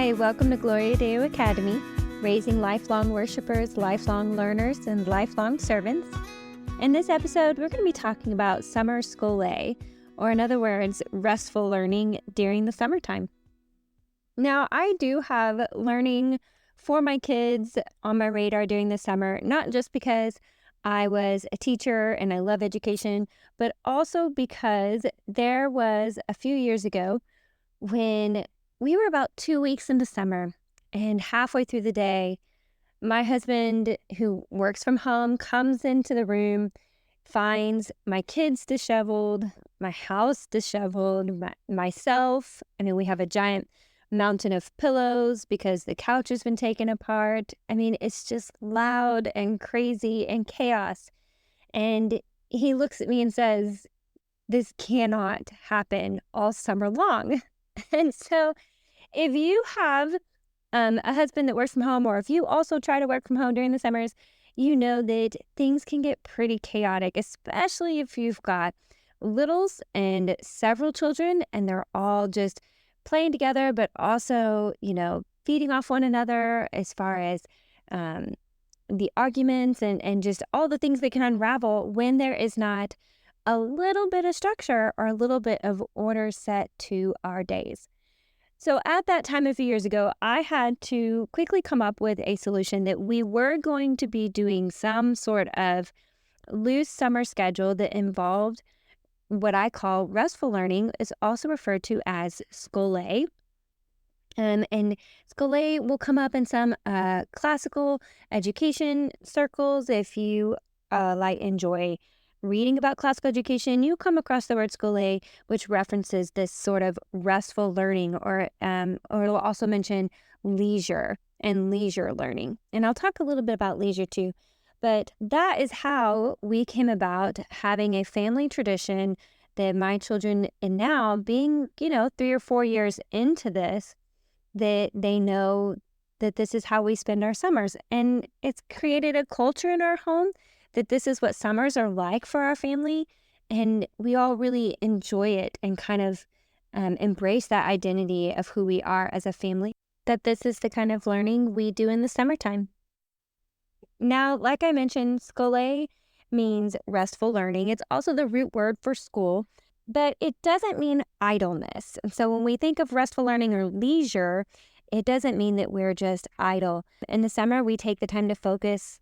Hi, welcome to Gloria Deo Academy, raising lifelong worshipers, lifelong learners, and lifelong servants. In this episode, we're going to be talking about summer Scholé, or in other words, restful learning during the summertime. Now, I do have learning for my kids on my radar during the summer, not just because I was a teacher and I love education, but also because there was a few years ago when we were about 2 weeks into summer, and halfway through the day, my husband, who works from home, comes into the room, finds my kids disheveled, my house disheveled, myself. I mean, we have a giant mountain of pillows because the couch has been taken apart. I mean, it's just loud and crazy and chaos. And he looks at me and says, "This cannot happen all summer long." And so if you have a husband that works from home, or if you also try to work from home during the summers, you know that things can get pretty chaotic, especially if you've got littles and several children and they're all just playing together, but also, feeding off one another as far as the arguments and just all the things that can unravel when there is not a little bit of structure or a little bit of order set to our days. So at that time a few years ago, I had to quickly come up with a solution that we were going to be doing some sort of loose summer schedule that involved what I call restful learning, is also referred to as Scholé. And Scholé will come up in some classical education circles. If you enjoy reading about classical education, you come across the word Scholé, which references this sort of restful learning, or it'll also mention leisure and leisure learning. And I'll talk a little bit about leisure too. But that is how we came about having a family tradition that my children, and now being, 3 or 4 years into this, that they know that this is how we spend our summers. And it's created a culture in our home that this is what summers are like for our family. And we all really enjoy it and kind of embrace that identity of who we are as a family, that this is the kind of learning we do in the summertime. Now, like I mentioned, Scholé means restful learning. It's also the root word for school, but it doesn't mean idleness. And so when we think of restful learning or leisure, it doesn't mean that we're just idle. In the summer, we take the time to focus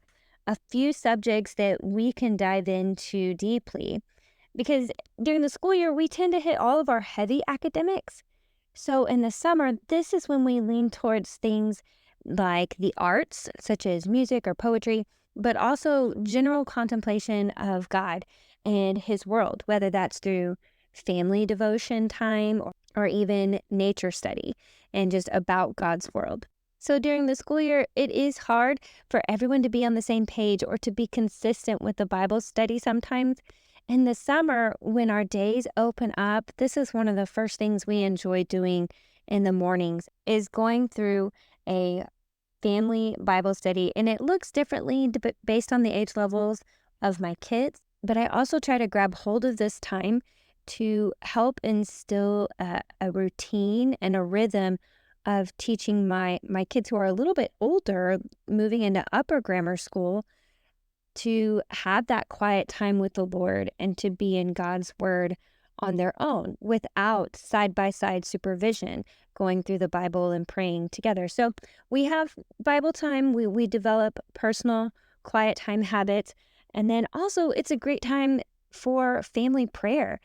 a few subjects that we can dive into deeply, because during the school year, we tend to hit all of our heavy academics. So in the summer, this is when we lean towards things like the arts, such as music or poetry, but also general contemplation of God and His world, whether that's through family devotion time or even nature study and just about God's world. So during the school year, it is hard for everyone to be on the same page or to be consistent with the Bible study sometimes. In the summer, when our days open up, this is one of the first things we enjoy doing in the mornings, is going through a family Bible study. And it looks differently based on the age levels of my kids. But I also try to grab hold of this time to help instill a routine and a rhythm of teaching my kids who are a little bit older, moving into upper grammar school, to have that quiet time with the Lord and to be in God's word on their own without side-by-side supervision, going through the Bible and praying together. So we have Bible time, we develop personal quiet time habits, and then also it's a great time for family prayer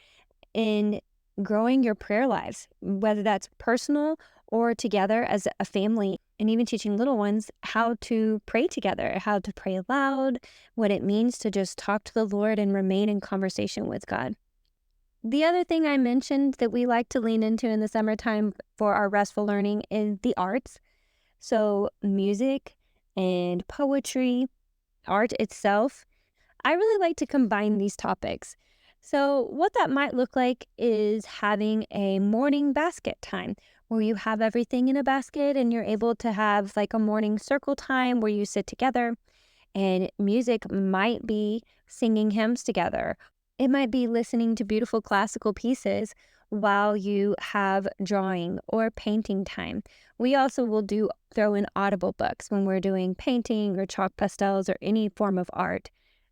in growing your prayer lives, whether that's personal or together as a family, and even teaching little ones how to pray together, how to pray aloud, what it means to just talk to the Lord and remain in conversation with God. The other thing I mentioned that we like to lean into in the summertime for our restful learning is the arts. So music and poetry, art itself. I really like to combine these topics. So what that might look like is having a morning basket time where you have everything in a basket and you're able to have like a morning circle time where you sit together, and music might be singing hymns together. It might be listening to beautiful classical pieces, while you have drawing or painting time. We also will throw in audible books when we're doing painting or chalk pastels or any form of art,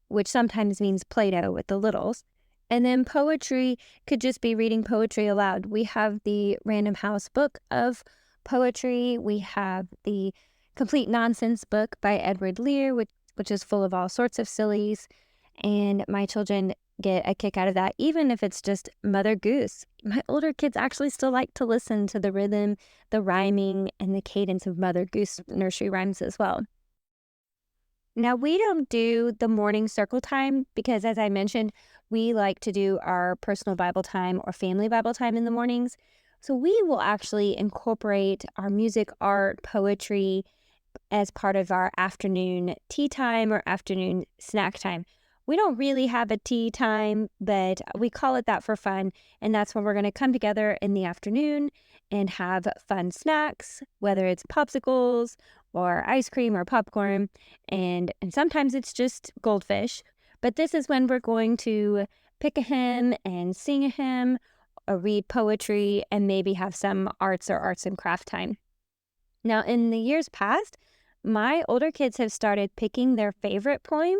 which sometimes means Play-Doh with the littles. And then poetry could just be reading poetry aloud. We have the Random House book of poetry. We have the Complete Nonsense book by Edward Lear, which is full of all sorts of sillies. And my children get a kick out of that, even if it's just Mother Goose. My older kids actually still like to listen to the rhythm, the rhyming, and the cadence of Mother Goose nursery rhymes as well. Now, we don't do the morning circle time because, as I mentioned, we like to do our personal Bible time or family Bible time in the mornings. So we will actually incorporate our music, art, poetry as part of our afternoon tea time or afternoon snack time. We don't really have a tea time, but we call it that for fun. And that's when we're going to come together in the afternoon and have fun snacks, whether it's popsicles or ice cream or popcorn. And sometimes it's just goldfish. But this is when we're going to pick a hymn and sing a hymn or read poetry and maybe have some arts and craft time. Now, in the years past, my older kids have started picking their favorite poem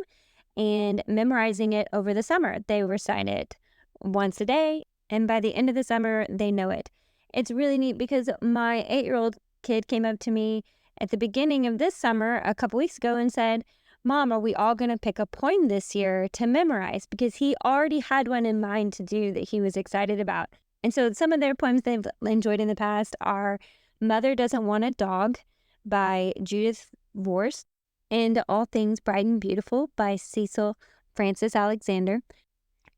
and memorizing it over the summer. They recite it once a day, and by the end of the summer, they know it. It's really neat because my 8-year-old kid came up to me at the beginning of this summer a couple weeks ago and said, "Mom, are we all going to pick a poem this year to memorize?" Because he already had one in mind to do that he was excited about. And so some of their poems they've enjoyed in the past are Mother Doesn't Want a Dog by Judith Vorst, and All Things Bright and Beautiful by Cecil Francis Alexander.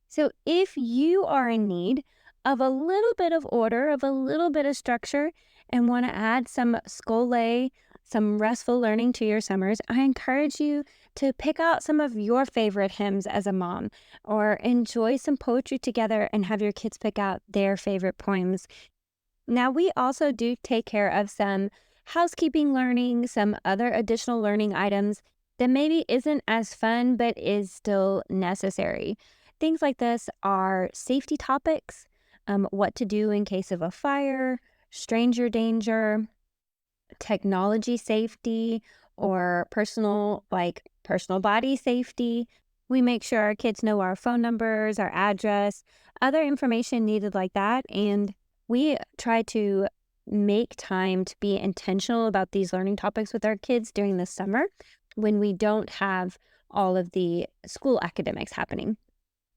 So if you are in need of a little bit of order, of a little bit of structure, and want to add some Scholé, some restful learning to your summers, I encourage you to pick out some of your favorite hymns as a mom, or enjoy some poetry together and have your kids pick out their favorite poems. Now, we also do take care of some housekeeping learning, some other additional learning items that maybe isn't as fun but is still necessary. Things like this are safety topics, what to do in case of a fire, stranger danger, technology safety, or personal body safety. We make sure our kids know our phone numbers, our address, other information needed like that, and we try to make time to be intentional about these learning topics with our kids during the summer when we don't have all of the school academics happening.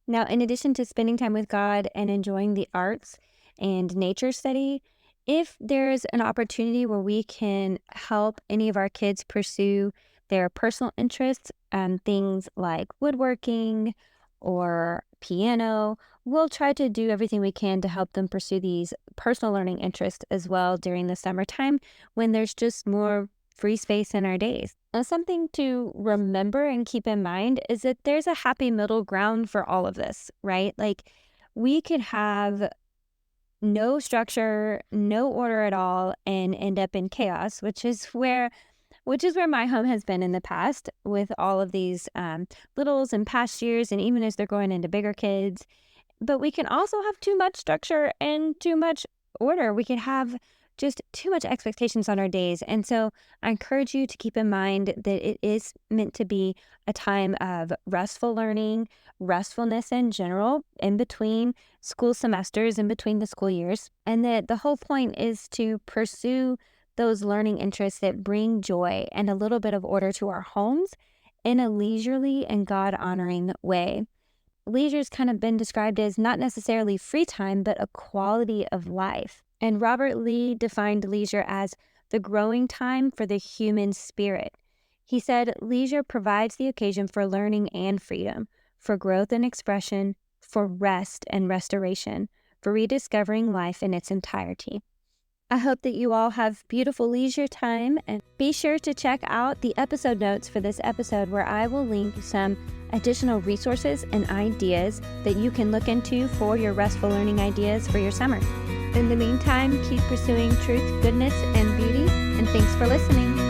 Now, in addition to spending time with God and enjoying the arts and nature study, if there's an opportunity where we can help any of our kids pursue their personal interests, things like woodworking or piano, we'll try to do everything we can to help them pursue these personal learning interests as well during the summertime when there's just more free space in our days. Now, something to remember and keep in mind is that there's a happy middle ground for all of this, right? Like, we could have no structure, no order at all, and end up in chaos, which is where my home has been in the past with all of these littles and past years, and even as they're growing into bigger kids. But we can also have too much structure and too much order. We can have just too much expectations on our days. And so I encourage you to keep in mind that it is meant to be a time of restful learning, restfulness in general, in between school semesters, in between the school years. And that the whole point is to pursue those learning interests that bring joy and a little bit of order to our homes in a leisurely and God-honoring way. Leisure's kind of been described as not necessarily free time, but a quality of life. And Robert Lee defined leisure as the growing time for the human spirit. He said, leisure provides the occasion for learning and freedom, for growth and expression, for rest and restoration, for rediscovering life in its entirety. I hope that you all have beautiful leisure time, and be sure to check out the episode notes for this episode where I will link some additional resources and ideas that you can look into for your restful learning ideas for your summer. In the meantime, keep pursuing truth, goodness, and beauty, and thanks for listening.